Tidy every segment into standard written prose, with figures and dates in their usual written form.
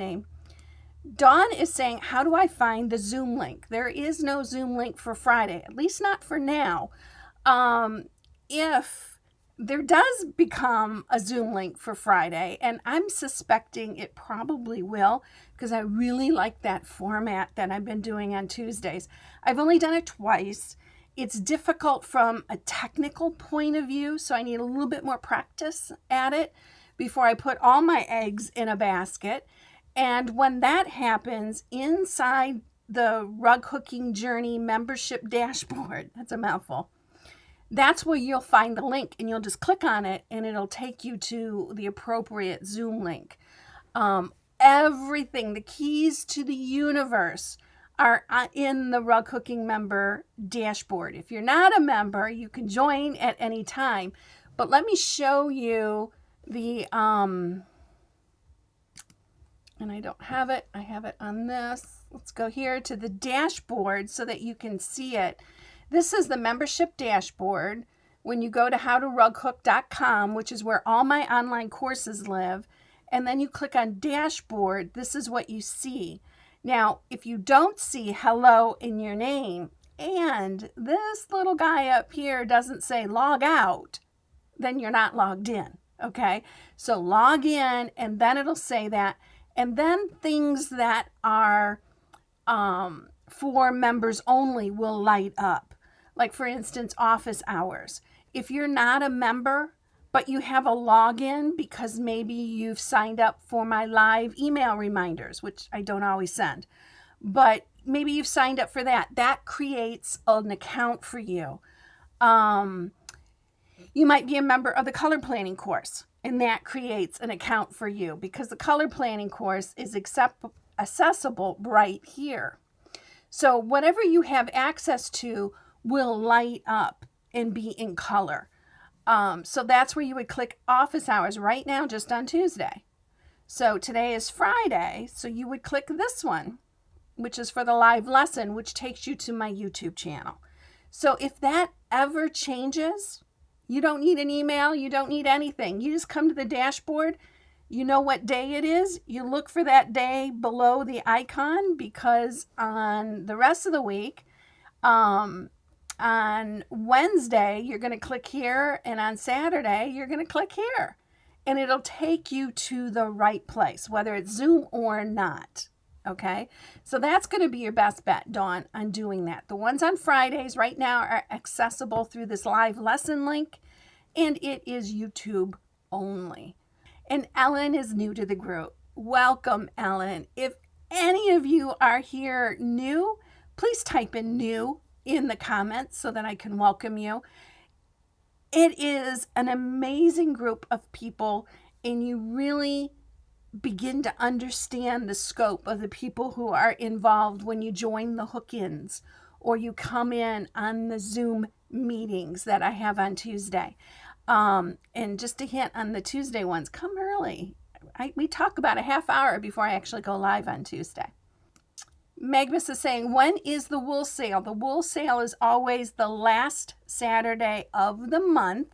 name. Dawn is saying, how do I find the Zoom link? There is no Zoom link for Friday, at least not for now. If there does become a Zoom link for Friday, and I'm suspecting it probably will, because I really like that format that I've been doing on Tuesdays. I've only done it twice. It's difficult from a technical point of view, so I need a little bit more practice at it before I put all my eggs in a basket. And when that happens, inside the Rug Hooking Journey membership dashboard, that's a mouthful, that's where you'll find the link, and you'll just click on it and it'll take you to the appropriate Zoom link. Everything, the keys to the universe are in the Rug Hooking member dashboard. If you're not a member, you can join at any time. But let me show you the, and I don't have it. I have it on this. Let's go here to the dashboard so that you can see it. This is the membership dashboard. When you go to howtorughook.com, which is where all my online courses live, and then you click on dashboard, this is what you see. Now, if you don't see hello in your name, and this little guy up here doesn't say log out, then you're not logged in, okay? So log in, and then it'll say that. And then things that are for members only will light up. Like, for instance, office hours. If you're not a member, but you have a login because maybe you've signed up for my live email reminders, which I don't always send, but maybe you've signed up for that. That creates an account for you. You might be a member of the color planning course, and that creates an account for you because the color planning course is accessible right here. So whatever you have access to will light up and be in color. So that's where you would click office hours right now, just on Tuesday. So today is Friday, so you would click this one, which is for the live lesson, which takes you to my YouTube channel. So if that ever changes, you don't need an email, you don't need anything. You just come to the dashboard, you know what day it is, you look for that day below the icon, because on the rest of the week, on Wednesday, you're going to click here, and on Saturday, you're going to click here, and it'll take you to the right place, whether it's Zoom or not, okay? So that's going to be your best bet, Dawn, on doing that. The ones on Fridays right now are accessible through this live lesson link, and it is YouTube only. And Ellen is new to the group. Welcome, Ellen. If any of you are here new, please type in new in the comments so that I can welcome you. It is an amazing group of people, and you really begin to understand the scope of the people who are involved when you join the hook-ins or you come in on the Zoom meetings that I have on Tuesday. And just a hint on the Tuesday ones, come early. We talk about a half hour before I actually go live on Tuesday. Magnus is saying, when is the wool sale? The wool sale is always the last Saturday of the month.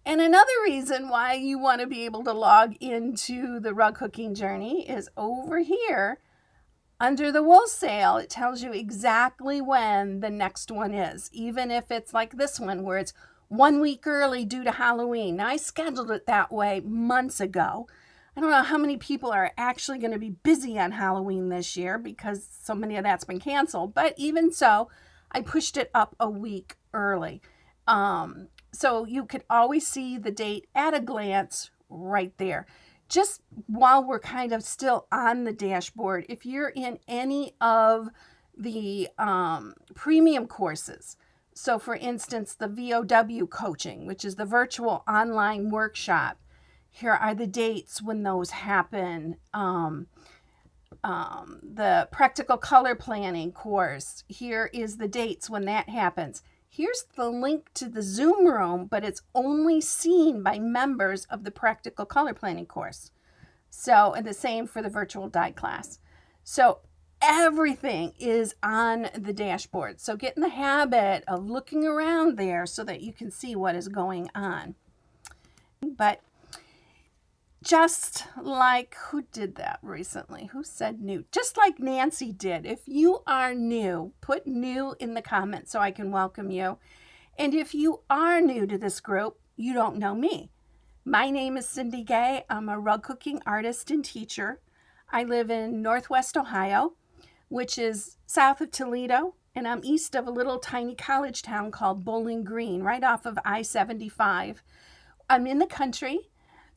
And another reason why you want to be able to log into the Rug Hooking Journey is over here under the wool sale. It tells you exactly when the next one is, even if it's like this one where it's 1 week early due to Halloween. Now, I scheduled it that way months ago. I don't know how many people are actually going to be busy on Halloween this year because so many of that's been canceled. But even so, I pushed it up a week early. So you could always see the date at a glance right there. Just while we're kind of still on the dashboard, if you're in any of the premium courses, so for instance, the VOW coaching, which is the virtual online workshop, here are the dates when those happen. The practical color planning course, here is the dates when that happens. Here's the link to the Zoom room, but it's only seen by members of the practical color planning course. So, and the same for the virtual die class. So everything is on the dashboard. So get in the habit of looking around there so that you can see what is going on. But just like, who did that recently? Who said new? Just like Nancy did. If you are new, put new in the comments so I can welcome you. And if you are new to this group, you don't know me. My name is Cindy Gay. I'm a rug cooking artist and teacher. I live in Northwest Ohio, which is south of Toledo, and I'm east of a little tiny college town called Bowling Green, right off of I-75. I'm in the country.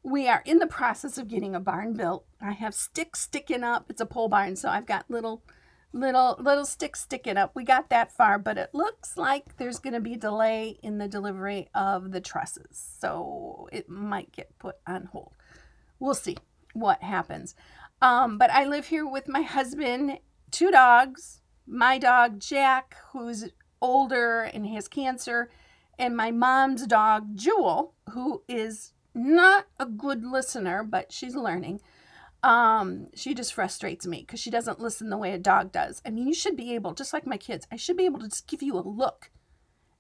We are in the process of getting a barn built. I have sticks sticking up. It's a pole barn, so I've got little sticks sticking up. We got that far, but it looks like there's going to be a delay in the delivery of the trusses, so it might get put on hold. We'll see what happens. But I live here with my husband, 2 dogs, my dog Jack, who's older and has cancer, and my mom's dog Jewel, who is not a good listener, but she's learning. She just frustrates me because she doesn't listen the way a dog does. I mean, you should be able, just like my kids, I should be able to just give you a look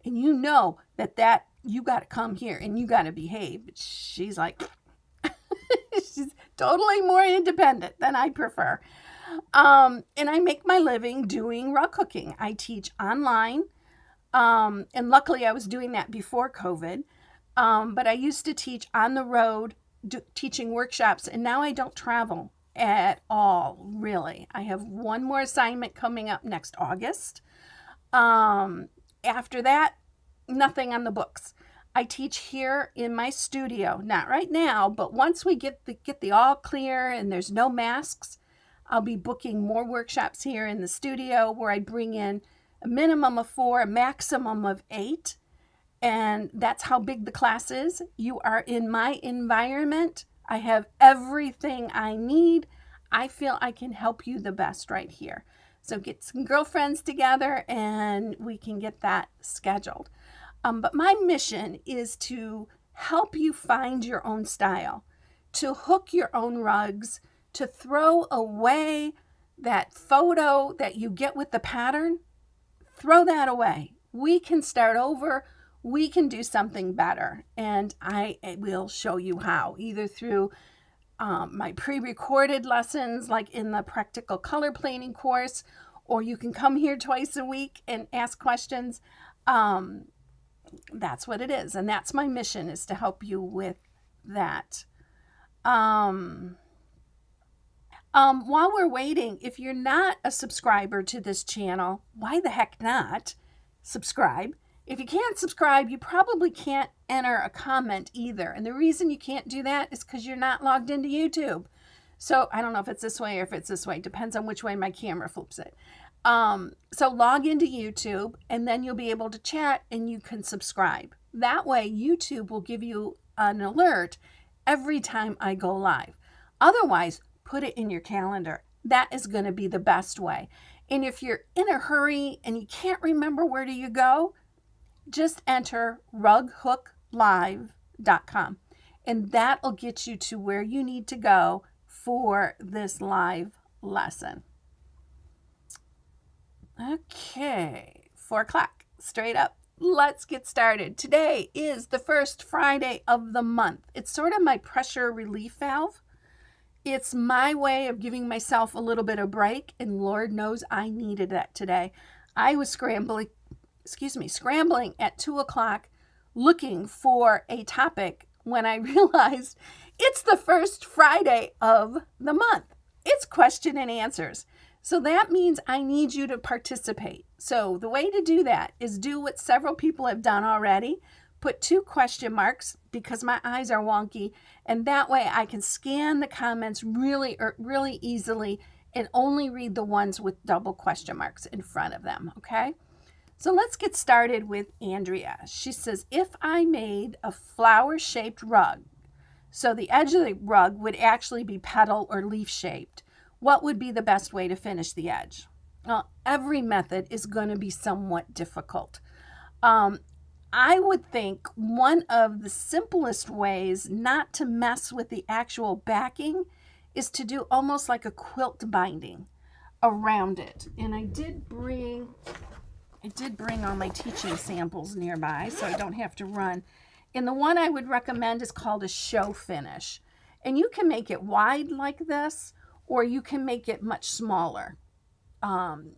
and you know that you got to come here and you got to behave. But she's like, she's totally more independent than I prefer. And I make my living doing rug cooking. I teach online. And luckily I was doing that before COVID. But I used to teach on the road, teaching workshops, and now I don't travel at all, really. I have one more assignment coming up next August. After that, nothing on the books. I teach here in my studio, not right now, but once we get the all clear and there's no masks, I'll be booking more workshops here in the studio where I bring in a minimum of 4, a maximum of 8. And that's how big the class is. You are in my environment. I have everything I need. I feel I can help you the best right here. So get some girlfriends together and we can get that scheduled. But my mission is to help you find your own style, to hook your own rugs, to throw away that photo that you get with the pattern. Throw that away. We can start over. We can do something better, and I will show you how, either through my pre-recorded lessons like in the practical color planing course, or you can come here twice a week and ask questions. That's what it is, and that's my mission, is to help you with that. While we're waiting, if you're not a subscriber to this channel, why the heck not subscribe? If you can't subscribe, you probably can't enter a comment either. And the reason you can't do that is because you're not logged into YouTube. So I don't know if it's this way or if it's this way. It depends on which way my camera flips it. So log into YouTube and then you'll be able to chat and you can subscribe. That way YouTube will give you an alert every time I go live. Otherwise, put it in your calendar. That is going to be the best way. And if you're in a hurry and you can't remember where do you go, just enter rughooklive.com and that'll get you to where you need to go for this live lesson. Okay, 4 o'clock, straight up. Let's get started. Today is the first Friday of the month. It's sort of my pressure relief valve. It's my way of giving myself a little bit of break, and Lord knows I needed that today. I was scrambling at 2 o'clock looking for a topic when I realized it's the first Friday of the month. It's question and answers. So that means I need you to participate. So the way to do that is do what several people have done already. Put 2 question marks because my eyes are wonky, and that way I can scan the comments really easily and only read the ones with double question marks in front of them, okay? So let's get started with Andrea. She says, if I made a flower-shaped rug, so the edge of the rug would actually be petal or leaf-shaped, what would be the best way to finish the edge? Well, every method is going to be somewhat difficult. I would think one of the simplest ways not to mess with the actual backing is to do almost like a quilt binding around it. And I did bring all my teaching samples nearby so I don't have to run. And the one I would recommend is called a show finish. And you can make it wide like this, or you can make it much smaller.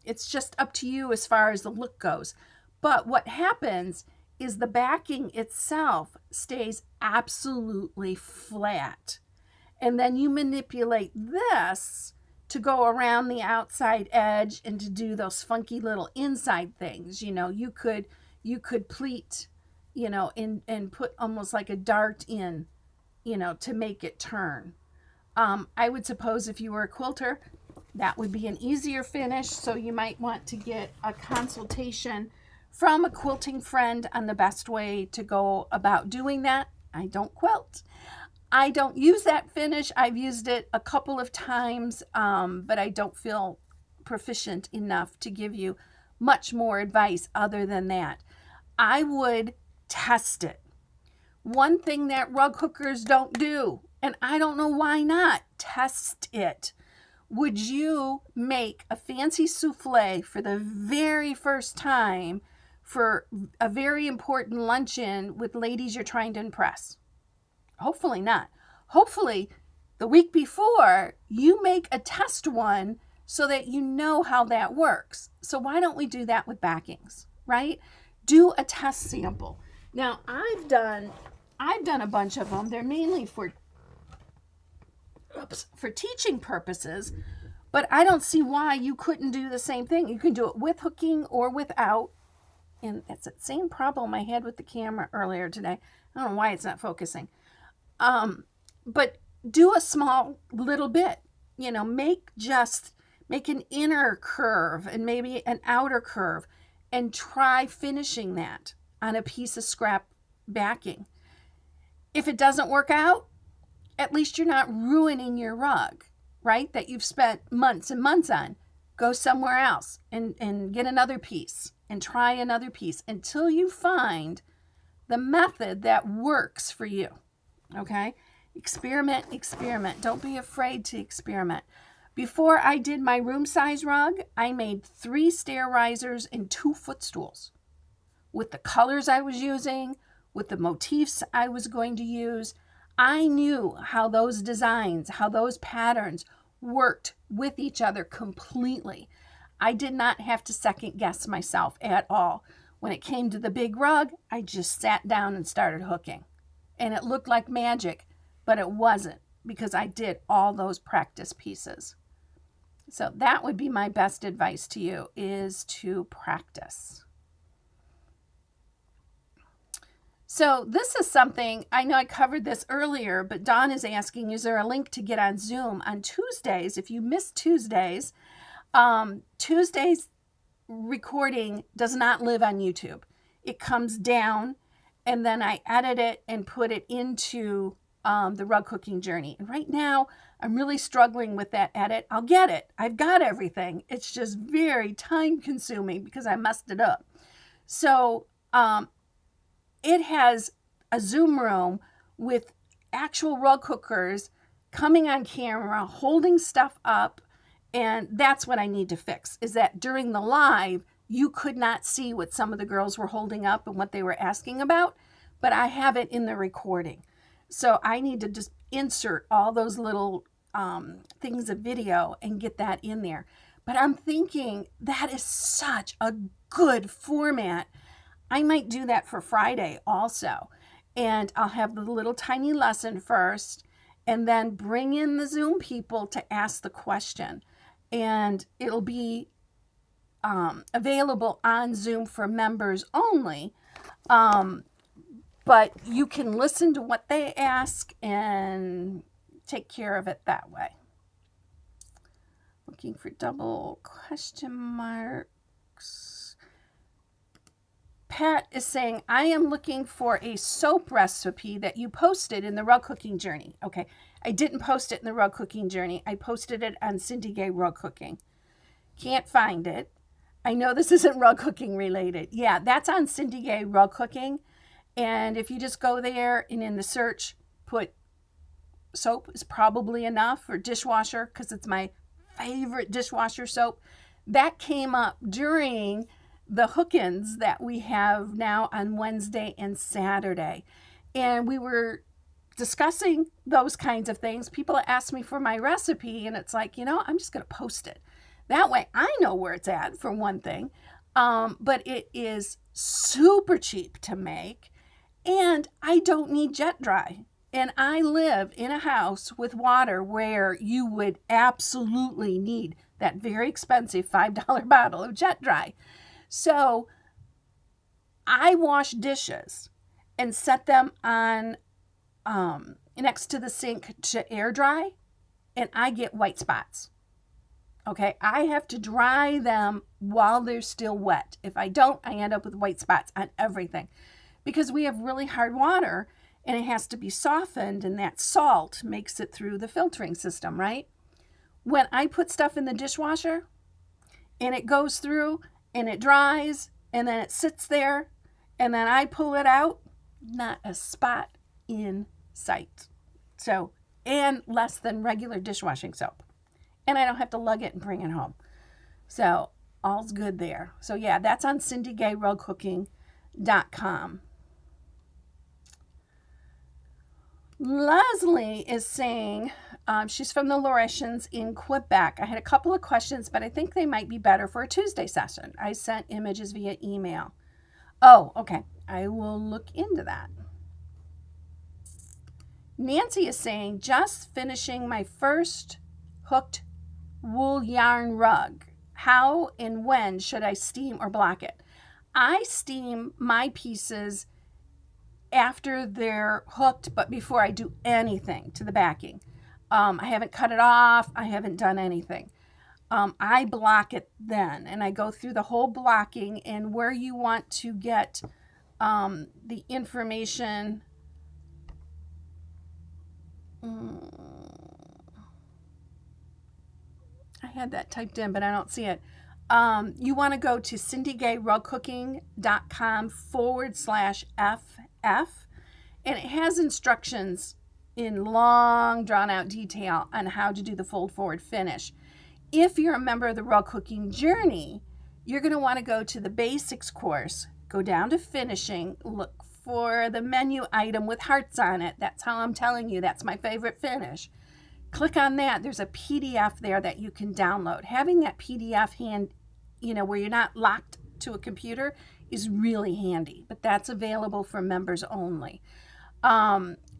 It's just up to you as far as the look goes. But what happens is the backing itself stays absolutely flat. And then you manipulate this to go around the outside edge and to do those funky little inside things. You could pleat, and put almost like a dart in, to make it turn. I would suppose if you were a quilter, that would be an easier finish. So you might want to get a consultation from a quilting friend on the best way to go about doing that. I don't quilt. I don't use that finish. I've used it a couple of times, but I don't feel proficient enough to give you much more advice other than that. I would test it. One thing that rug hookers don't do, and I don't know why not, test it. Would you make a fancy souffle for the very first time for a very important luncheon with ladies you're trying to impress? Hopefully not. Hopefully, the week before, you make a test one so that you know how that works. So why don't we do that with backings, right? Do a test sample. Now, I've done a bunch of them. They're mainly for teaching purposes, but I don't see why you couldn't do the same thing. You can do it with hooking or without. And it's the same problem I had with the camera earlier today. I don't know why it's not focusing. But do a small little bit, make an inner curve and maybe an outer curve and try finishing that on a piece of scrap backing. If it doesn't work out, at least you're not ruining your rug, right? That you've spent months and months on. Go somewhere else and get another piece and try another piece until you find the method that works for you. Okay? Experiment. Don't be afraid to experiment. Before I did my room size rug, I made 3 stair risers and 2 footstools. With the colors I was using, with the motifs I was going to use, I knew how those designs, how those patterns worked with each other completely. I did not have to second guess myself at all. When it came to the big rug, I just sat down and started hooking. And it looked like magic, but it wasn't, because I did all those practice pieces. So that would be my best advice to you, is to practice. So this is something, I know I covered this earlier, but Dawn is asking, is there a link to get on Zoom on Tuesdays? If you miss Tuesdays, Tuesdays recording does not live on YouTube. It comes down, and then I edit it and put it into the rug cooking journey. And right now, I'm really struggling with that edit. I'll get it. I've got everything. It's just very time consuming because I messed it up. So it has a Zoom room with actual rug hookers coming on camera, holding stuff up. And that's what I need to fix, is that during the live, you could not see what some of the girls were holding up and what they were asking about, but I have it in the recording. So I need to just insert all those little things of video and get that in there. But I'm thinking that is such a good format. I might do that for Friday also. And I'll have the little tiny lesson first and then bring in the Zoom people to ask the question. And it'll be available on Zoom for members only. But you can listen to what they ask and take care of it that way. Looking for double question marks. Pat is saying, I am looking for a soap recipe that you posted in the rug cooking journey. Okay, I didn't post it in the rug cooking journey. I posted it on Cindy Gay Rug Cooking. Can't find it. I know this isn't rug cooking related. Yeah, that's on Cindy Gay Rug Cooking. And if you just go there and in the search, put soap is probably enough, or dishwasher, because it's my favorite dishwasher soap. That came up during the hook-ins that we have now on Wednesday and Saturday. And we were discussing those kinds of things. People ask me for my recipe, and it's like, I'm just going to post it. That way I know where it's at, for one thing. But it is super cheap to make, and I don't need jet dry. And I live in a house with water where you would absolutely need that very expensive $5 bottle of jet dry. So I wash dishes and set them on next to the sink to air dry, and I get white spots. Okay, I have to dry them while they're still wet. If I don't, I end up with white spots on everything, because we have really hard water and it has to be softened, and that salt makes it through the filtering system, right? When I put stuff in the dishwasher and it goes through and it dries and then it sits there and then I pull it out, not a spot in sight. So, and less than regular dishwashing soap. And I don't have to lug it and bring it home. So all's good there. So yeah, that's on CindyGayRugCooking.com. Leslie is saying, she's from the Laurentians in Quebec. I had a couple of questions, but I think they might be better for a Tuesday session. I sent images via email. Oh, okay. I will look into that. Nancy is saying, just finishing my first hooked wool yarn rug. How and when should I steam or block it? I steam my pieces after they're hooked, but before I do anything to the backing. I haven't cut it off. I haven't done anything. I block it then, and I go through the whole blocking, and where you want to get the information. I had that typed in, but I don't see it. You want to go to CindyGayRugCooking.com/FF, and it has instructions in long, drawn-out detail on how to do the fold-forward finish. If you're a member of the Rug Cooking Journey, you're going to want to go to the Basics course, go down to Finishing, look for the menu item with hearts on it. That's how I'm telling you that's my favorite finish. Click on that. There's a PDF there that you can download. Having that PDF where you're not locked to a computer is really handy, but that's available for members only.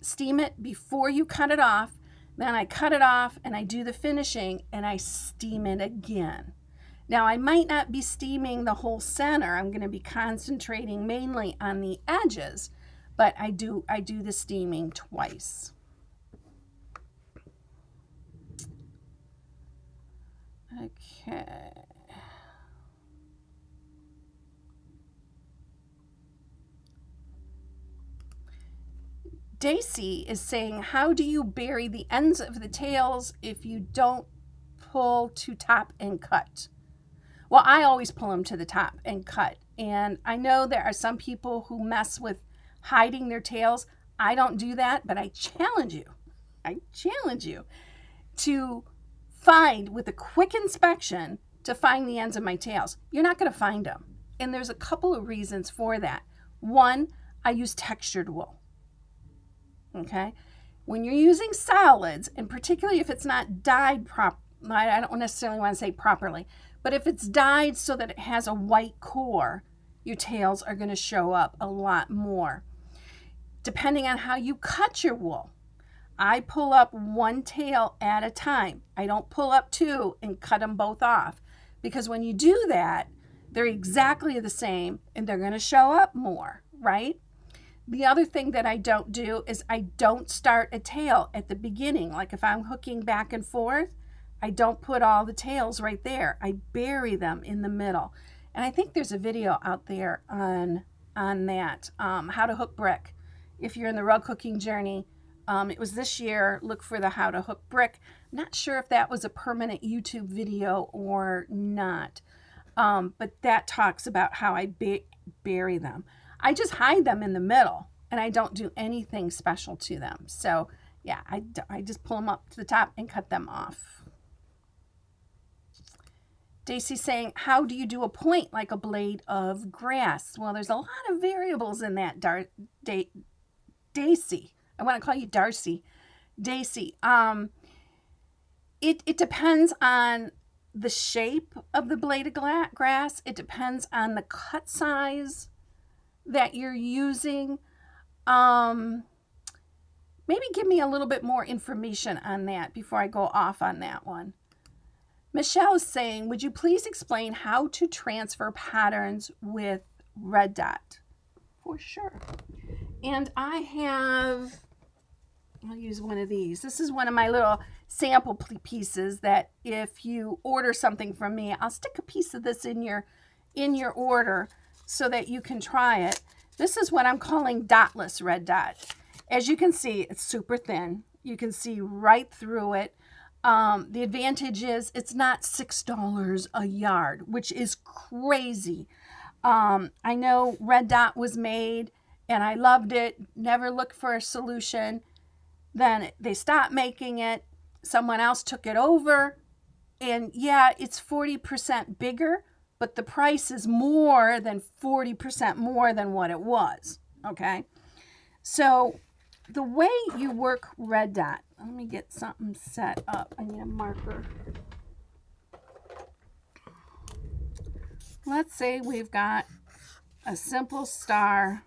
Steam it before you cut it off. Then I cut it off and I do the finishing and I steam it again. Now, I might not be steaming the whole center. I'm going to be concentrating mainly on the edges, but I do the steaming twice. Okay. Daisy is saying, how do you bury the ends of the tails if you don't pull to top and cut? Well, I always pull them to the top and cut. And I know there are some people who mess with hiding their tails. I don't do that, but I challenge you to find, with a quick inspection, to find the ends of my tails. You're not going to find them. And there's a couple of reasons for that. One, I use textured wool. Okay? When you're using solids, and particularly if it's not dyed I don't necessarily want to say properly, but if it's dyed so that it has a white core, your tails are going to show up a lot more. Depending on how you cut your wool, I pull up one tail at a time. I don't pull up two and cut them both off, because when you do that, they're exactly the same and they're going to show up more, right? The other thing that I don't do is I don't start a tail at the beginning. Like if I'm hooking back and forth, I don't put all the tails right there. I bury them in the middle. And I think there's a video out there on that, how to hook brick. If you're in the Rug Cooking Journey, it was this year, look for the how to hook brick. Not sure if that was a permanent YouTube video or not, but that talks about how I bury them. I just hide them in the middle, and I don't do anything special to them. So yeah, I just pull them up to the top and cut them off. Daisy saying, how do you do a point like a blade of grass? Well, there's a lot of variables in that, Daisy. I want to call you Darcy. Daisy. It depends on the shape of the blade of grass. It depends on the cut size that you're using. Maybe give me a little bit more information on that before I go off on that one. Michelle is saying, would you please explain how to transfer patterns with red dot? For sure. And I'll use one of these. This is one of my little sample pieces that if you order something from me, I'll stick a piece of this in your order so that you can try it. This is what I'm calling dotless red dot. As you can see, it's super thin. You can see right through it. The advantage is it's not $6 a yard, which is crazy. I know red dot was made and I loved it. Never looked for a solution. Then they stopped making it. Someone else took it over. And yeah, it's 40% bigger, but the price is more than 40% more than what it was. Okay. So the way you work red dot, let me get something set up. I need a marker. Let's say we've got a simple star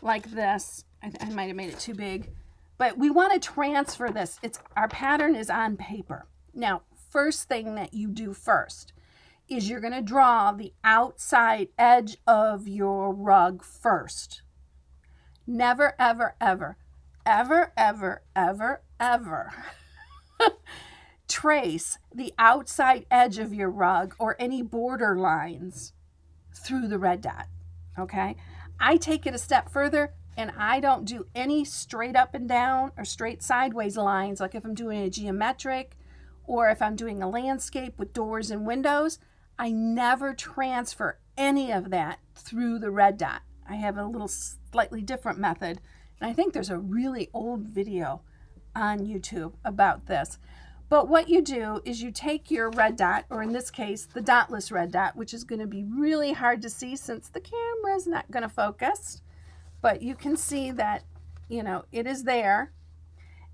like this. I might have made it too big, but we want to transfer this. Our pattern is on paper. Now, first thing that you do first is you're going to draw the outside edge of your rug first. Never, ever, ever, ever, ever, ever, ever trace the outside edge of your rug or any border lines through the red dot. Okay? I take it a step further and I don't do any straight up and down or straight sideways lines, like if I'm doing a geometric or if I'm doing a landscape with doors and windows. I never transfer any of that through the red dot. I have a little slightly different method. And I think there's a really old video on YouTube about this. But what you do is you take your red dot, or in this case, the dotless red dot, which is going to be really hard to see since the camera is not going to focus. But you can see that, it is there.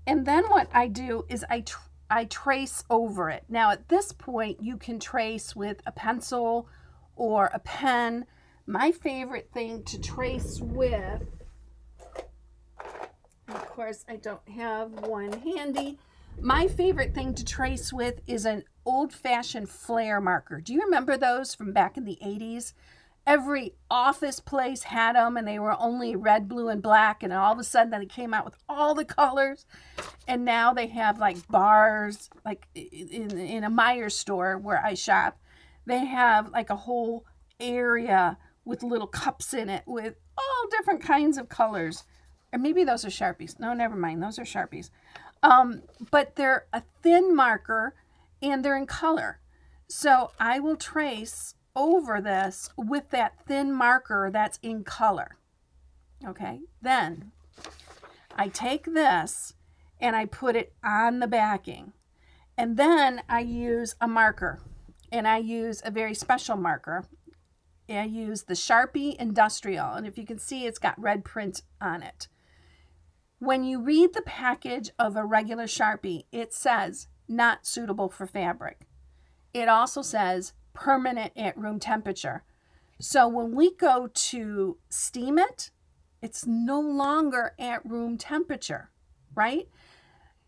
And then what I do is I trace over it. Now, at this point, you can trace with a pencil or a pen. My favorite thing to trace with, of course, I don't have one handy. My favorite thing to trace with is an old-fashioned flare marker. Do you remember those from back in the 80s? Every office place had them, and they were only red, blue, and black, and all of a sudden they came out with all the colors. And now they have like bars, like in a Myers store where I shop, they have like a whole area with little cups in it with all different kinds of colors. Or maybe those are Sharpies. No, never mind. Those are Sharpies. But they're a thin marker and they're in color. So I will trace over this with that thin marker that's in color. Okay. Then I take this and I put it on the backing. And then I use a marker, and I use a very special marker. I use the Sharpie Industrial, and if you can see, it's got red print on it. When you read the package of a regular Sharpie, it says not suitable for fabric. It also says permanent at room temperature. So when we go to steam it, it's no longer at room temperature, right?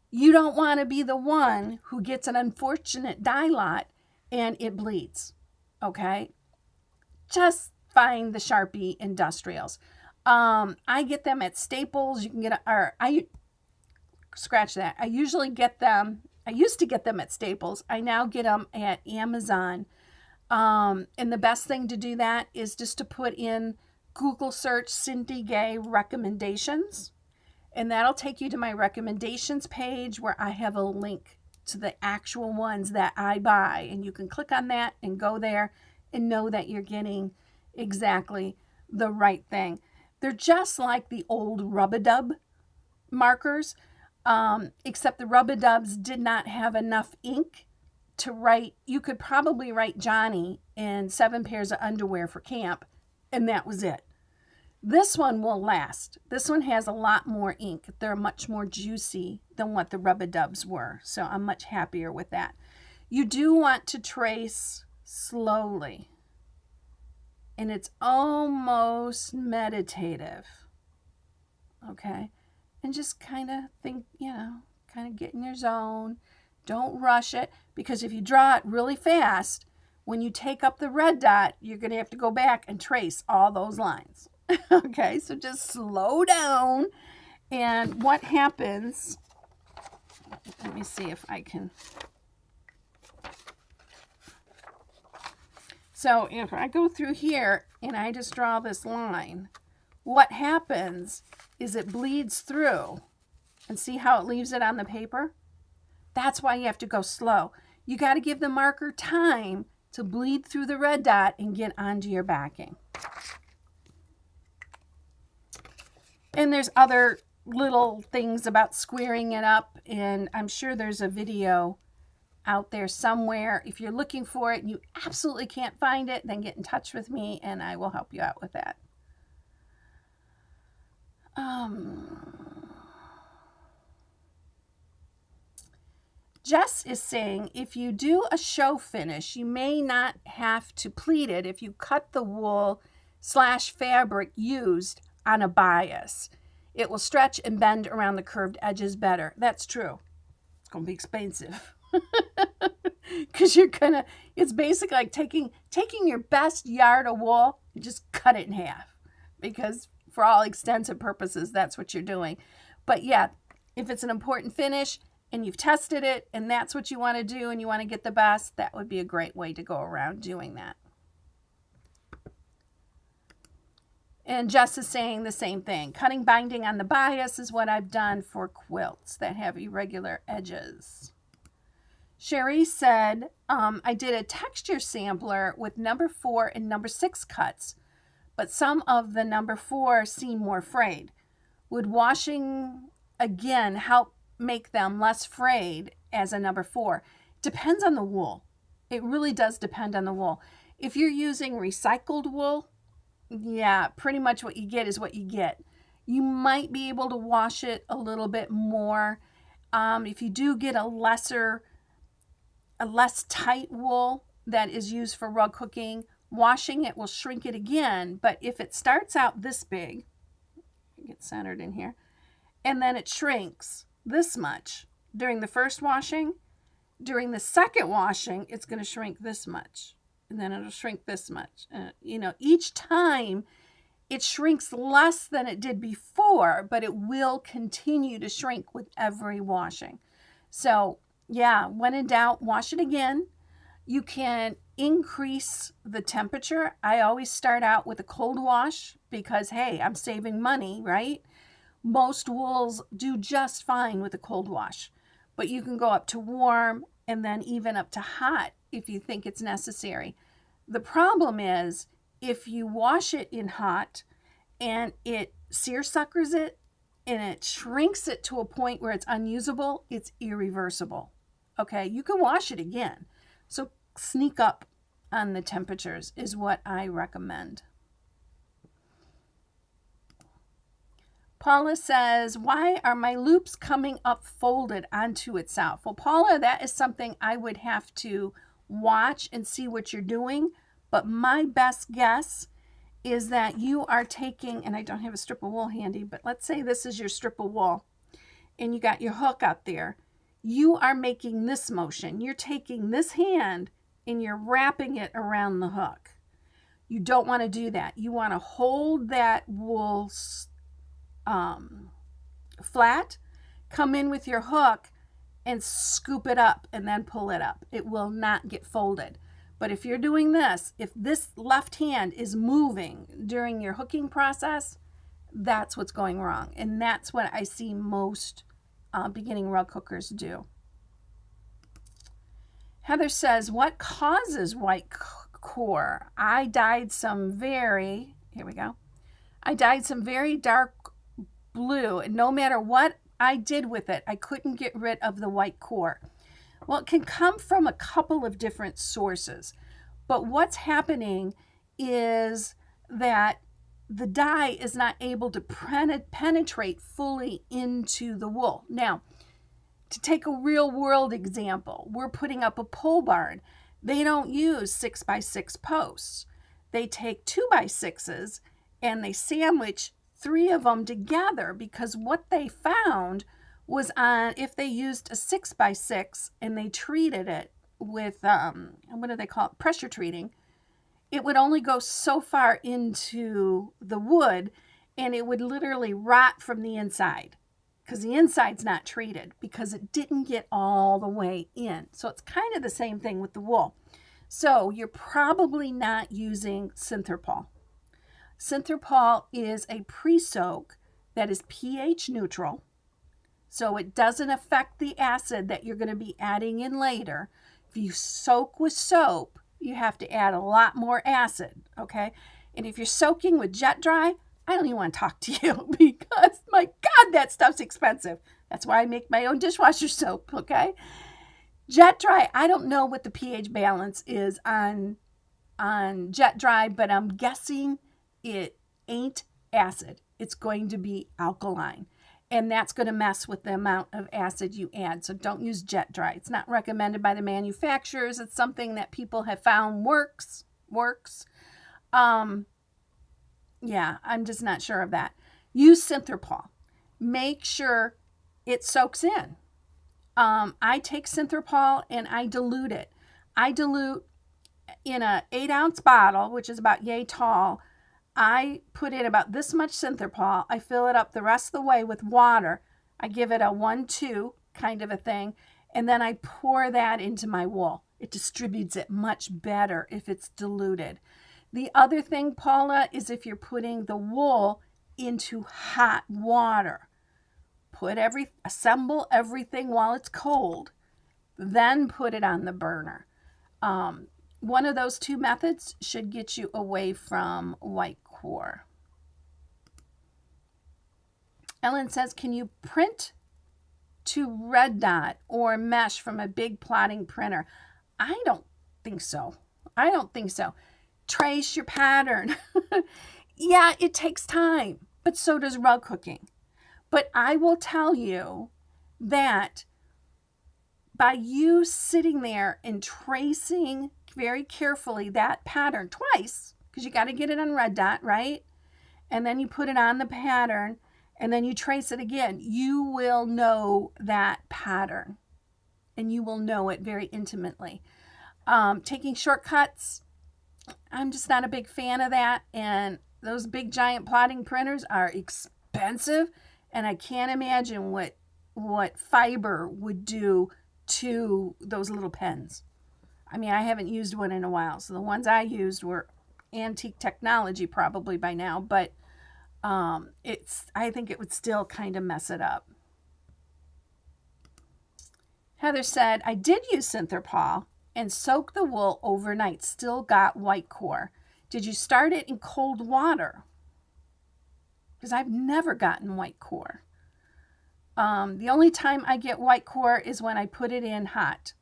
You don't want to be the one who gets an unfortunate dye lot and it bleeds, okay? Just find the Sharpie Industrials. I get them at Staples. You can get, scratch that. I used to get them at Staples. I now get them at Amazon. And the best thing to do that is just to put in Google search Cindy Gay recommendations. And that'll take you to my recommendations page where I have a link to the actual ones that I buy. And you can click on that and go there and know that you're getting exactly the right thing. They're just like the old Rub-A-Dub markers, except the Rub-A-Dubs did not have enough ink to write. You could probably write Johnny in 7 pairs of underwear for camp, and that was it. This one will last. This one has a lot more ink. They're much more juicy than what the Rub-A-Dubs were. So I'm much happier with that. You do want to trace slowly. And it's almost meditative. Okay? And just kind of think, kind of get in your zone. Don't rush it, because if you draw it really fast, when you take up the red dot, you're going to have to go back and trace all those lines. Okay, so just slow down. And what happens, let me see if I can. So if I go through here and I just draw this line, what happens is it bleeds through. And see how it leaves it on the paper? That's why you have to go slow. You got to give the marker time to bleed through the red dot and get onto your backing. And there's other little things about squaring it up, and I'm sure there's a video out there somewhere. If you're looking for it and you absolutely can't find it, then get in touch with me and I will help you out with that. Jess is saying, if you do a show finish, you may not have to pleat it if you cut the wool / fabric used on a bias. It will stretch and bend around the curved edges better. That's true. It's going to be expensive. Because it's basically like taking your best yard of wool and just cut it in half. Because for all extensive purposes, that's what you're doing. But yeah, if it's an important finish and you've tested it and that's what you want to do and you want to get the best, that would be a great way to go around doing that. And Jess is saying the same thing. Cutting binding on the bias is what I've done for quilts that have irregular edges. Sherry said, I did a texture sampler with number 4 and number 6 cuts, but some of the number 4 seem more frayed. Would washing again help make them less frayed as a number 4? Depends on the wool. It really does depend on the wool. If you're using recycled wool, yeah, pretty much what you get is what you get. You might be able to wash it a little bit more. If you do get a less tight wool that is used for rug cooking, washing it will shrink it again. But if it starts out this big, get centered in here, and then it shrinks this much during the first washing, during the second washing, it's going to shrink this much. And then it'll shrink this much. Each time it shrinks less than it did before, but it will continue to shrink with every washing. So yeah, when in doubt, wash it again. You can increase the temperature. I always start out with a cold wash because, hey, I'm saving money, right? Most wools do just fine with a cold wash, but you can go up to warm and then even up to hot if you think it's necessary. The problem is if you wash it in hot and it seersuckers it and it shrinks it to a point where it's unusable, it's irreversible. Okay, you can wash it again. So sneak up on the temperatures is what I recommend. Paula says, why are my loops coming up folded onto itself? Well, Paula, that is something I would have to watch and see what you're doing. But my best guess is that you are taking, and I don't have a strip of wool handy, but let's say this is your strip of wool and you got your hook out there. You are making this motion. You're taking this hand and you're wrapping it around the hook. You don't want to do that. You want to hold that wool flat, come in with your hook and scoop it up and then pull it up. It will not get folded. But if you're doing this, if this left hand is moving during your hooking process, that's what's going wrong. And that's what I see most beginning rug hookers do. Heather says, what causes white core? I dyed some very dark blue, and no matter what I did with it, I couldn't get rid of the white core. Well, it can come from a couple of different sources, but what's happening is that the dye is not able to penetrate fully into the wool. Now, to take a real world example, we're putting up a pole barn. They don't use 6x6 posts. They take 2x6s and they sandwich 3 of them together, because what they found was if they used a 6x6 and they treated it with, what do they call it? Pressure treating, it would only go so far into the wood and it would literally rot from the inside, because the inside's not treated, because it didn't get all the way in. So it's kind of the same thing with the wool. So you're probably not using Synthrapol. Synthrapol is a pre-soak that is pH neutral, so it doesn't affect the acid that you're going to be adding in later. If you soak with soap, you have to add a lot more acid, okay? And if you're soaking with jet dry, I don't even want to talk to you, because my God, that stuff's expensive. That's why I make my own dishwasher soap, okay? Jet dry, I don't know what the pH balance is on jet dry, but I'm guessing it ain't acid. It's going to be alkaline. And that's going to mess with the amount of acid you add. So don't use jet dry. It's not recommended by the manufacturers. It's something that people have found works. Yeah, I'm just not sure of that. Use Synthrapol. Make sure it soaks in. I take Synthrapol and I dilute it. I dilute in a 8-ounce bottle, which is about yay tall. I put in about this much Synthrapol. I fill it up the rest of the way with water. I give it a 1-2 kind of a thing, and then I pour that into my wool. It distributes it much better if it's diluted. The other thing, Paula, is if you're putting the wool into hot water. Assemble everything while it's cold, then put it on the burner. One of those 2 methods should get you away from white core. Ellen says, can you print to red dot or mesh from a big plotting printer? I don't think so. Trace your pattern. Yeah, it takes time, but so does rug hooking. But I will tell you that by you sitting there and tracing very carefully that pattern twice, because you got to get it on red dot, right? And then you put it on the pattern and then you trace it again, you will know that pattern and you will know it very intimately. Taking shortcuts, I'm just not a big fan of that. And those big giant plotting printers are expensive, and I can't imagine what fiber would do to those little pens. I mean, I haven't used one in a while, so the ones I used were antique technology probably by now, but I think it would still kind of mess it up. Heather said, I did use Synthrapol and soak the wool overnight, still got white core. Did you start it in cold water? Because I've never gotten white core. The only time I get white core is when I put it in hot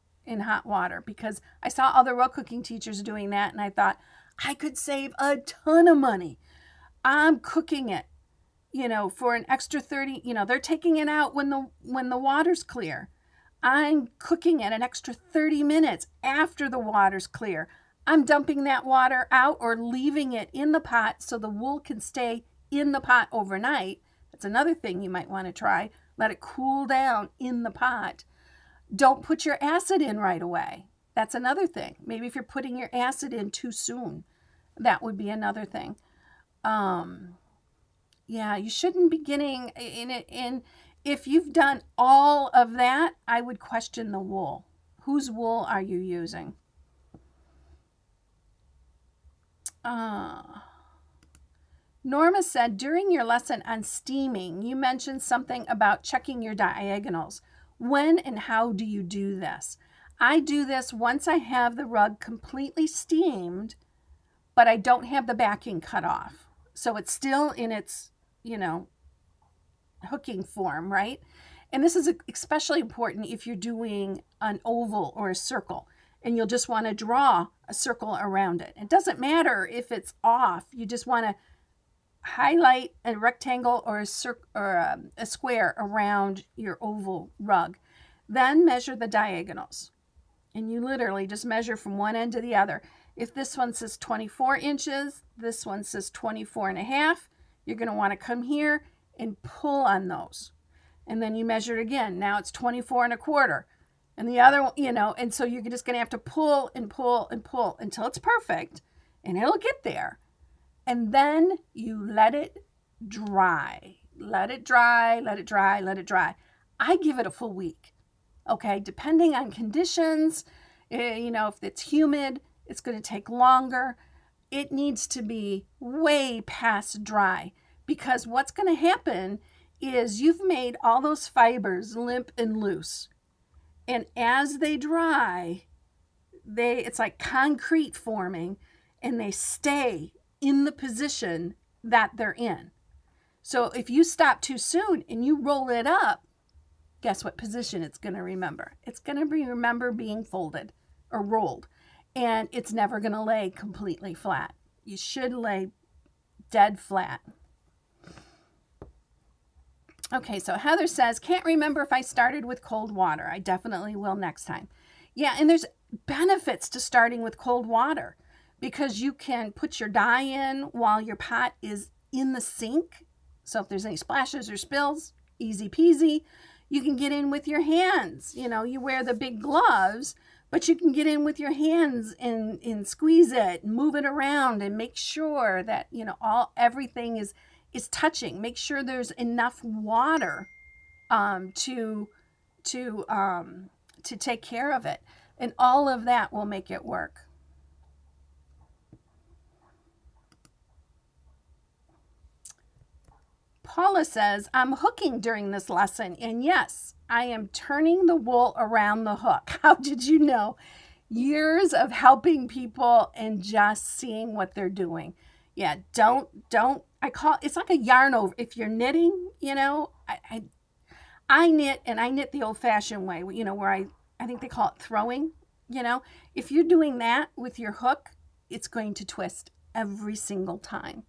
water, because I saw other rug cooking teachers doing that, and I thought I could save a ton of money. I'm cooking it, for an extra 30, they're taking it out when the water's clear. I'm cooking it an extra 30 minutes after the water's clear. I'm dumping that water out or leaving it in the pot so the wool can stay in the pot overnight. That's another thing you might want to try. Let it cool down in the pot. Don't put your acid in right away. That's another thing. Maybe if you're putting your acid in too soon, that would be another thing. Yeah, you shouldn't be getting in it. If you've done all of that, I would question the wool. Whose wool are you using? Norma said, during your lesson on steaming, you mentioned something about checking your diagonals. When and how do you do this? I do this once I have the rug completely steamed, but I don't have the backing cut off. So it's still in its, hooking form, right? And this is especially important if you're doing an oval or a circle and you'll just want to draw a circle around it. It doesn't matter if it's off. You just want to highlight a rectangle or a square around your oval rug. Then measure the diagonals. And you literally just measure from one end to the other. If this one says 24 inches, this one says 24 and a half, you're going to want to come here and pull on those. And then you measure it again. Now it's 24 and a quarter. And the other, and so you're just going to have to pull and pull and pull until it's perfect. And it'll get there. And then you let it dry. Let it dry, let it dry, let it dry. I give it a full week. Okay, depending on conditions, if it's humid, it's going to take longer. It needs to be way past dry, because what's going to happen is you've made all those fibers limp and loose. And as they dry, it's like concrete forming, and they stay in the position that they're in. So if you stop too soon and you roll it up, guess what position it's going to remember? It's going to remember being folded or rolled, and it's never going to lay completely flat. You should lay dead flat. Okay, so Heather says, can't remember if I started with cold water. I definitely will next time. Yeah, and there's benefits to starting with cold water, because you can put your dye in while your pot is in the sink. So if there's any splashes or spills, easy peasy. You can get in with your hands. You wear the big gloves, but you can get in with your hands and squeeze it, and move it around, and make sure that, everything is touching. Make sure there's enough water to take care of it. And all of that will make it work. Paula says, I'm hooking during this lesson, and yes, I am turning the wool around the hook. How did you know? Years of helping people and just seeing what they're doing. Yeah, don't, it's like a yarn over. If you're knitting, I knit, and I knit the old fashioned way, where I think they call it throwing. If you're doing that with your hook, it's going to twist every single time.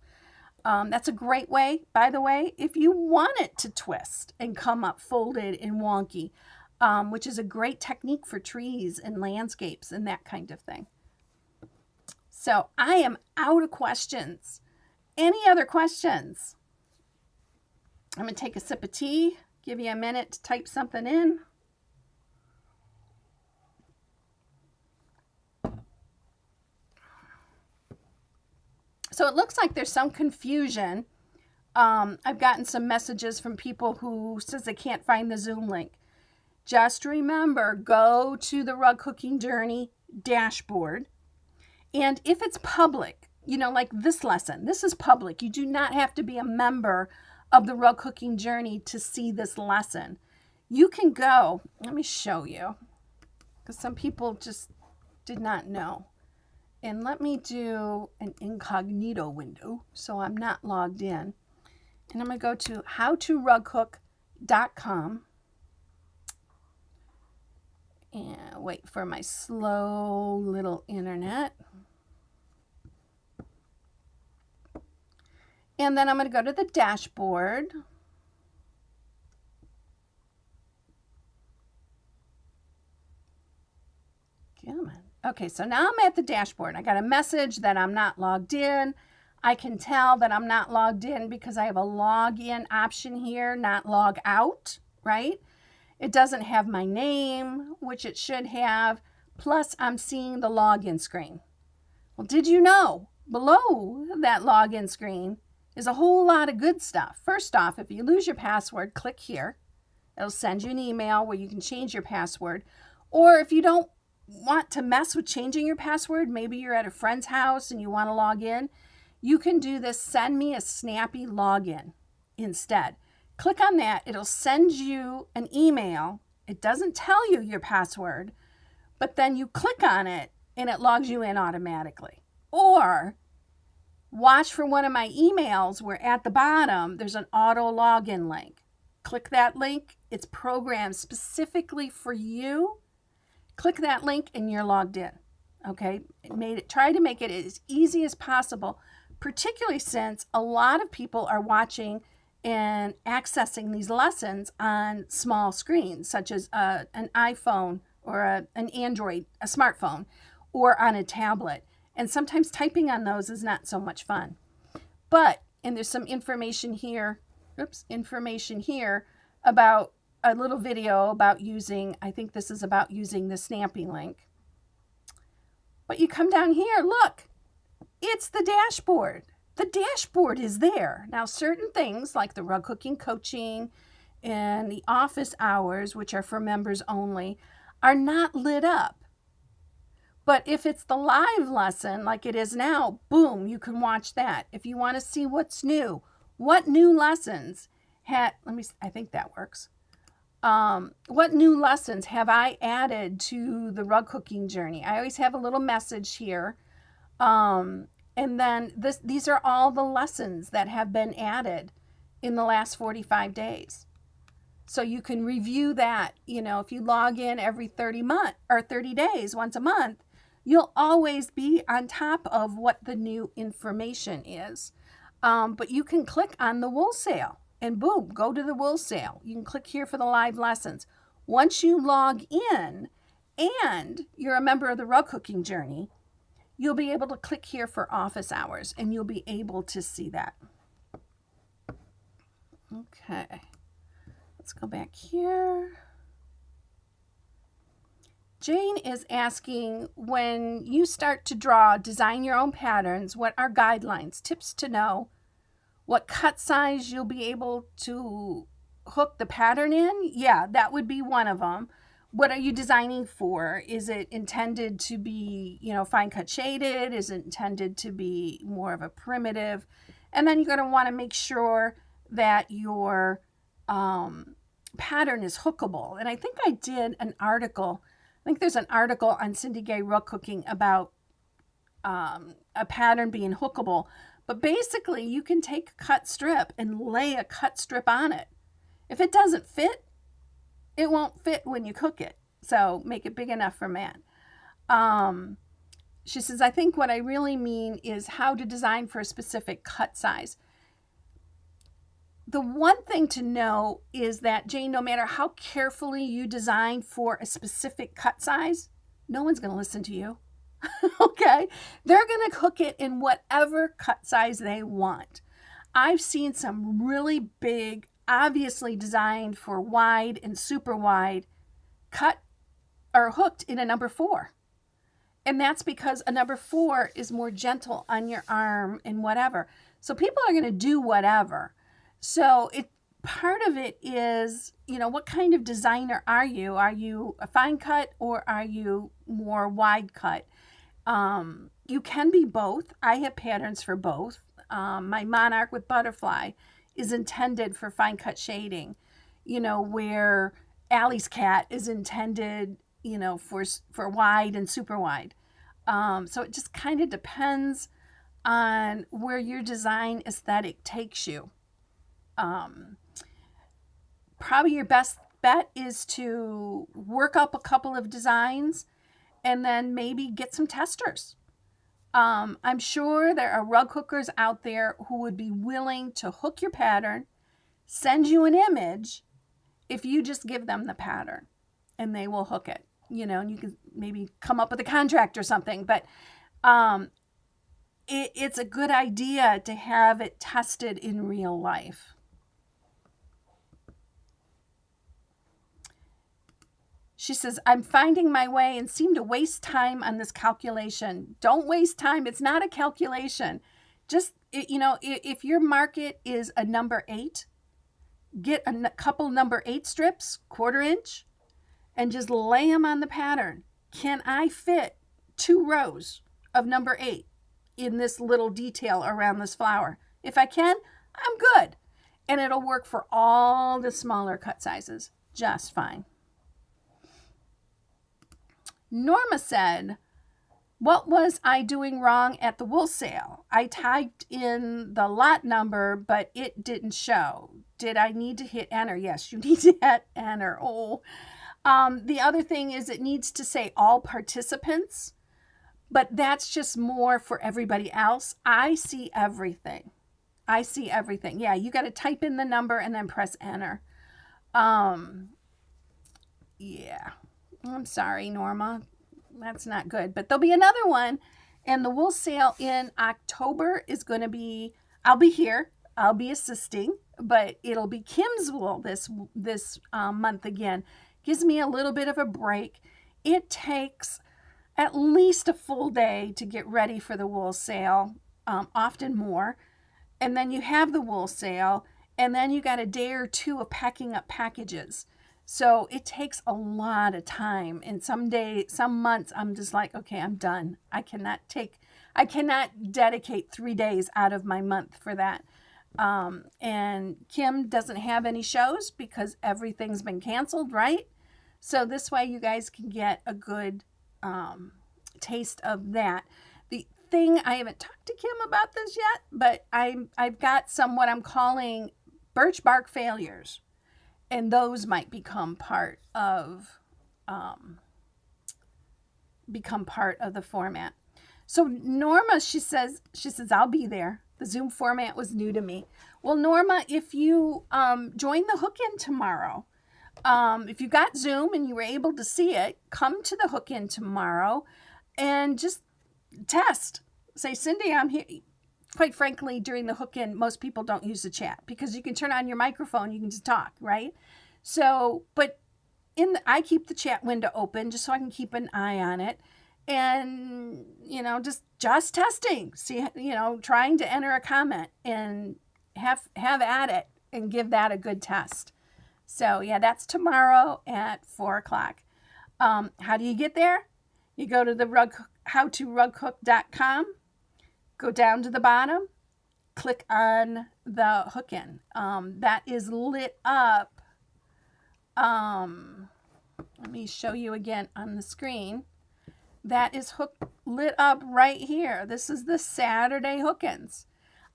That's a great way, by the way, if you want it to twist and come up folded and wonky, which is a great technique for trees and landscapes and that kind of thing. So I am out of questions. Any other questions? I'm going to take a sip of tea, give you a minute to type something in. So it looks like there's some confusion. I've gotten some messages from people who says they can't find the Zoom link. Just remember, go to the Rug Cooking Journey dashboard. And if it's public, like this lesson, this is public. You do not have to be a member of the Rug Cooking Journey to see this lesson. You can go, let me show you, because some people just did not know. And let me do an incognito window so I'm not logged in. And I'm going to go to howtorugcook.com and wait for my slow little internet. And then I'm going to go to the dashboard. Come on. Okay, so now I'm at the dashboard. I got a message that I'm not logged in. I can tell that I'm not logged in because I have a login option here, not log out, right? It doesn't have my name, which it should have. Plus, I'm seeing the login screen. Well, did you know below that login screen is a whole lot of good stuff. First off, if you lose your password, click here. It'll send you an email where you can change your password. Or if you don't want to mess with changing your password, maybe you're at a friend's house and you want to log in, you can do this, send me a snappy login instead. Click on that. It'll send you an email. It doesn't tell you your password, but then you click on it and it logs you in automatically. Or watch for one of my emails where at the bottom there's an auto login link. Click that link. It's programmed specifically for you. Click that link and you're logged in. Okay? Try to make it as easy as possible. particularly since a lot of people are watching and accessing these lessons on small screens, such as an iPhone or an Android, a smartphone, or on a tablet. And sometimes typing on those is not so much fun. But, and there's some information here, about a little video about using, I think this is about using the snapping link. But you come down here, look, it's the dashboard. The dashboard is there. Now, certain things like the rug hooking coaching and the office hours, which are for members only, are not lit up. But if it's the live lesson like it is now, boom, you can watch that. If you want to see what's new, what new lessons I think that works. What new lessons have I added to the rug hooking journey? I always have a little message here. And then these are all the lessons that have been added in the last 45 days. So you can review that, if you log in every 30 days, once a month, you'll always be on top of what the new information is. But you can click on the wool sale and boom, go to the wool sale. You can click here for the live lessons. Once you log in and you're a member of the rug hooking journey, you'll be able to click here for office hours and you'll be able to see that. Okay, let's go back here. Jane is asking, when you start to design your own patterns, what are guidelines, tips to know? What cut size you'll be able to hook the pattern in? Yeah, that would be one of them. What are you designing for? Is it intended to be, fine cut shaded? Is it intended to be more of a primitive? And then you're going to want to make sure that your pattern is hookable. And I think I did an article. I think there's an article on Cindy Gay rug hooking about a pattern being hookable. But basically, you can take a cut strip and lay a cut strip on it. If it doesn't fit, it won't fit when you cook it. So make it big enough for man. She says, I think what I really mean is how to design for a specific cut size. The one thing to know is that, Jane, no matter how carefully you design for a specific cut size, no one's going to listen to you. Okay? They're going to cook it in whatever cut size they want. I've seen some really big, obviously designed for wide and super wide, cut or hooked in a number 4. And that's because a number 4 is more gentle on your arm and whatever. So people are going to do whatever. So part of it is, what kind of designer are you? Are you a fine cut or are you more wide cut? You can be both. I have patterns for both. My monarch with butterfly is intended for fine cut shading, where Allie's cat is intended, for wide and super wide. So it just kind of depends on where your design aesthetic takes you. Probably your best bet is to work up a couple of designs and then maybe get some testers. I'm sure there are rug hookers out there who would be willing to hook your pattern, send you an image if you just give them the pattern, and they will hook it. And you can maybe come up with a contract or something. But it's a good idea to have it tested in real life. She says, I'm finding my way and seem to waste time on this calculation. Don't waste time. It's not a calculation. Just, if your market is a number 8, get a couple number 8 strips, 1/4 inch, and just lay them on the pattern. Can I fit 2 rows of number 8 in this little detail around this flower? If I can, I'm good. And it'll work for all the smaller cut sizes just fine. Norma said, what was I doing wrong at the wool sale? I typed in the lot number, but it didn't show. Did I need to hit enter? Yes, you need to hit enter. The other thing is it needs to say all participants, but that's just more for everybody else. I see everything. I see everything. Yeah, you got to type in the number and then press enter. Yeah. I'm sorry, Norma. That's not good. But there'll be another one. And the wool sale in October is going to be, I'll be here. I'll be assisting, but it'll be Kim's wool this month again. Gives me a little bit of a break. It takes at least a full day to get ready for the wool sale, often more. And then you have the wool sale, and then you got a day or two of packing up packages. So it takes a lot of time. And some months I'm just like, okay, I'm done. I cannot dedicate 3 days out of my month for that. And Kim doesn't have any shows because everything's been canceled, right? So this way you guys can get a good taste of that. The thing, I haven't talked to Kim about this yet, but I've got some what I'm calling birch bark failures, and those might become part of the format. So Norma, she says I'll be there. The Zoom format was new to me. Well, Norma, if you join the hook-in tomorrow, if you got Zoom and you were able to see it, come to the hook-in tomorrow and just test. Say, Cindy, I'm here. Quite frankly, during the hook-in, most people don't use the chat because you can turn on your microphone, you can just talk, right? So, but I keep the chat window open just so I can keep an eye on it. And, just testing, see, trying to enter a comment and have at it and give that a good test. So yeah, that's tomorrow at 4:00. How do you get there? You go to the howtorughook.com, go down to the bottom, click on the hook-in. That is lit up. Let me show you again on the screen. That is lit up right here. This is the Saturday hook-ins.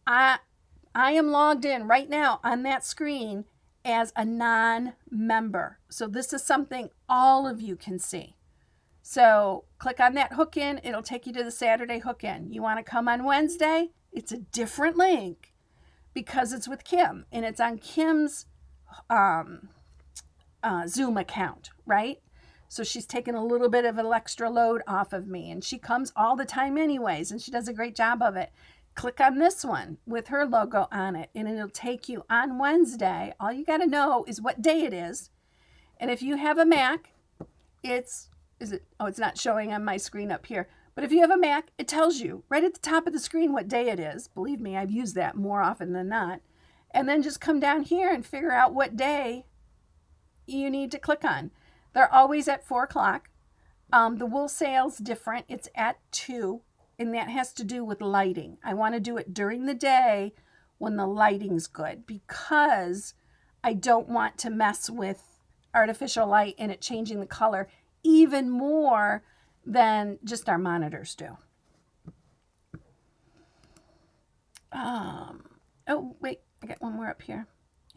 I am logged in right now on that screen as a non-member. So this is something all of you can see. So click on that hook-in. It'll take you to the Saturday hook-in. You want to come on Wednesday? It's a different link because it's with Kim and it's on Kim's Zoom account, right? So she's taken a little bit of an extra load off of me, and she comes all the time anyways, and she does a great job of it. Click on this one with her logo on it, and it'll take you on Wednesday. All you got to know is what day it is. And if you have a Mac, it's not showing on my screen up here. But if you have a Mac, it tells you right at the top of the screen what day it is. Believe me, I've used that more often than not. And then just come down here and figure out what day you need to click on. They're always at 4:00. The wool sale's different. It's at 2, and that has to do with lighting. I want to do it during the day when the lighting's good because I don't want to mess with artificial light and it changing the color even more than just our monitors do. Oh, wait, I got one more up here.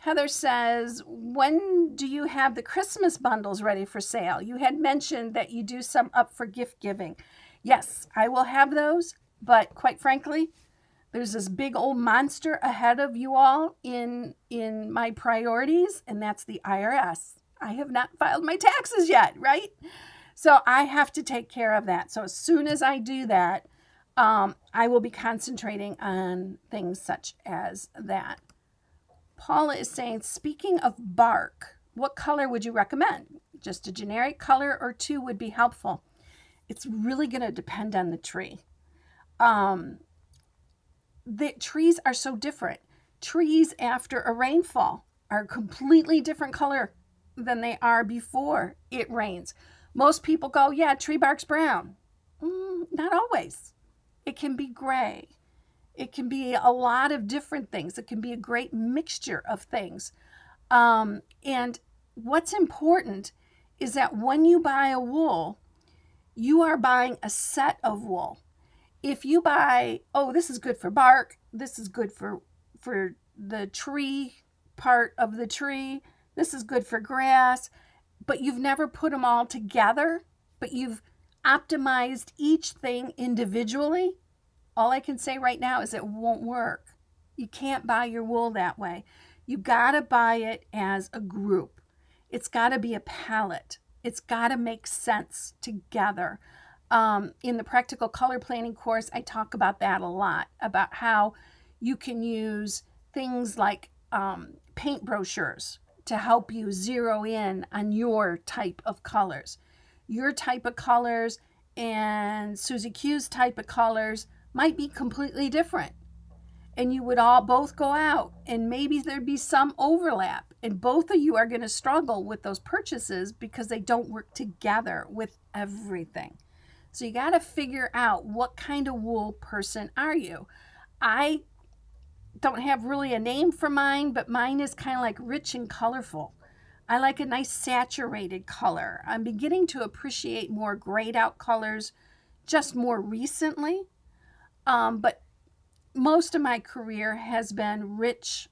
Heather says, when do you have the Christmas bundles ready for sale? You had mentioned that you do some up for gift giving. Yes, I will have those, but quite frankly, there's this big old monster ahead of you all in my priorities, and that's the IRS. I have not filed my taxes yet, right? So I have to take care of that. So as soon as I do that, I will be concentrating on things such as that. Paula is saying, speaking of bark, what color would you recommend? Just a generic color or two would be helpful. It's really going to depend on the tree. The trees are so different. Trees after a rainfall are a completely different color than they are before it rains. Most people go, yeah, tree bark's brown. Not always. It can be gray. It can be a lot of different things. It can be a great mixture of things. And what's important is that when you buy a wool, you are buying a set of wool. If you buy, this is good for bark, this is good for the tree part of the tree, this is good for grass, but you've never put them all together, but you've optimized each thing individually, all I can say right now is it won't work. You can't buy your wool that way. You got to buy it as a group. It's got to be a palette. It's got to make sense together. In the practical color planning course, I talk about that a lot, about how you can use things like paint brochures to help you zero in on your type of colors. Your type of colors and Susie Q's type of colors might be completely different. And you would all both go out and maybe there'd be some overlap. And both of you are going to struggle with those purchases because they don't work together with everything. So you got to figure out what kind of wool person are you. I don't have really a name for mine, but mine is kind of like rich and colorful. I like a nice saturated color. I'm beginning to appreciate more grayed out colors just more recently. But most of my career has been rich,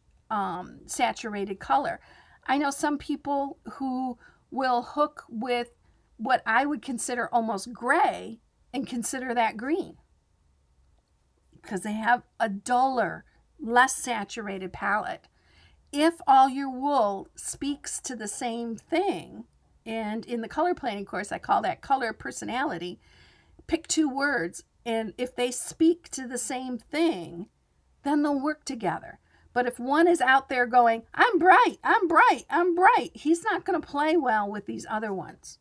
saturated color. I know some people who will hook with what I would consider almost gray and consider that green because they have a duller, less saturated palette. If all your wool speaks to the same thing, and in the color planning course, I call that color personality, pick 2 words, and if they speak to the same thing, then they'll work together. But if one is out there going, I'm bright, I'm bright, I'm bright, he's not going to play well with these other ones.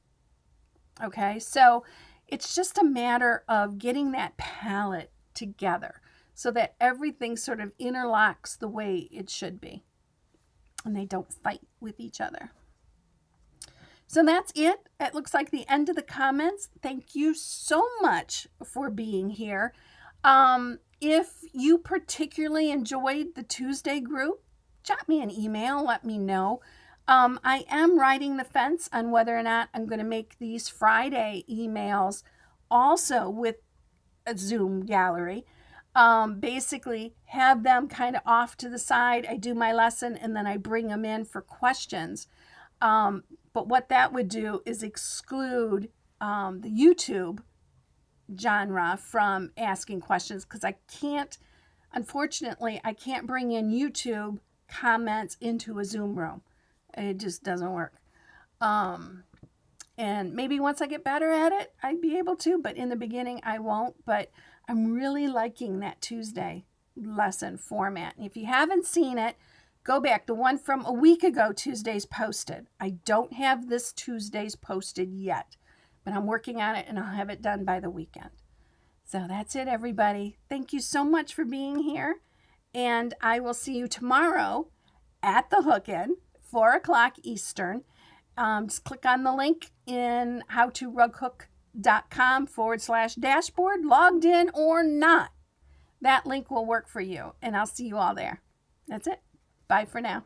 Okay, so it's just a matter of getting that palette together so that everything sort of interlocks the way it should be and they don't fight with each other. So that's it. It looks like the end of the comments. Thank you so much for being here. If you particularly enjoyed the Tuesday group, drop me an email, let me know. I am riding the fence on whether or not I'm going to make these Friday emails also with a Zoom gallery. Basically have them kind of off to the side. I do my lesson and then I bring them in for questions. But what that would do is exclude the YouTube genre from asking questions because unfortunately, I can't bring in YouTube comments into a Zoom room. It just doesn't work. And maybe once I get better at it, I'd be able to, but in the beginning I won't. But I'm really liking that Tuesday lesson format. And if you haven't seen it, go back. The one from a week ago, Tuesday's posted. I don't have this Tuesday's posted yet, but I'm working on it and I'll have it done by the weekend. So that's it, everybody. Thank you so much for being here. And I will see you tomorrow at the Hook-In, 4 o'clock Eastern. Just click on the link in howtorughook.com/dashboard, logged in or not. That link will work for you, and I'll see you all there. That's it. Bye for now.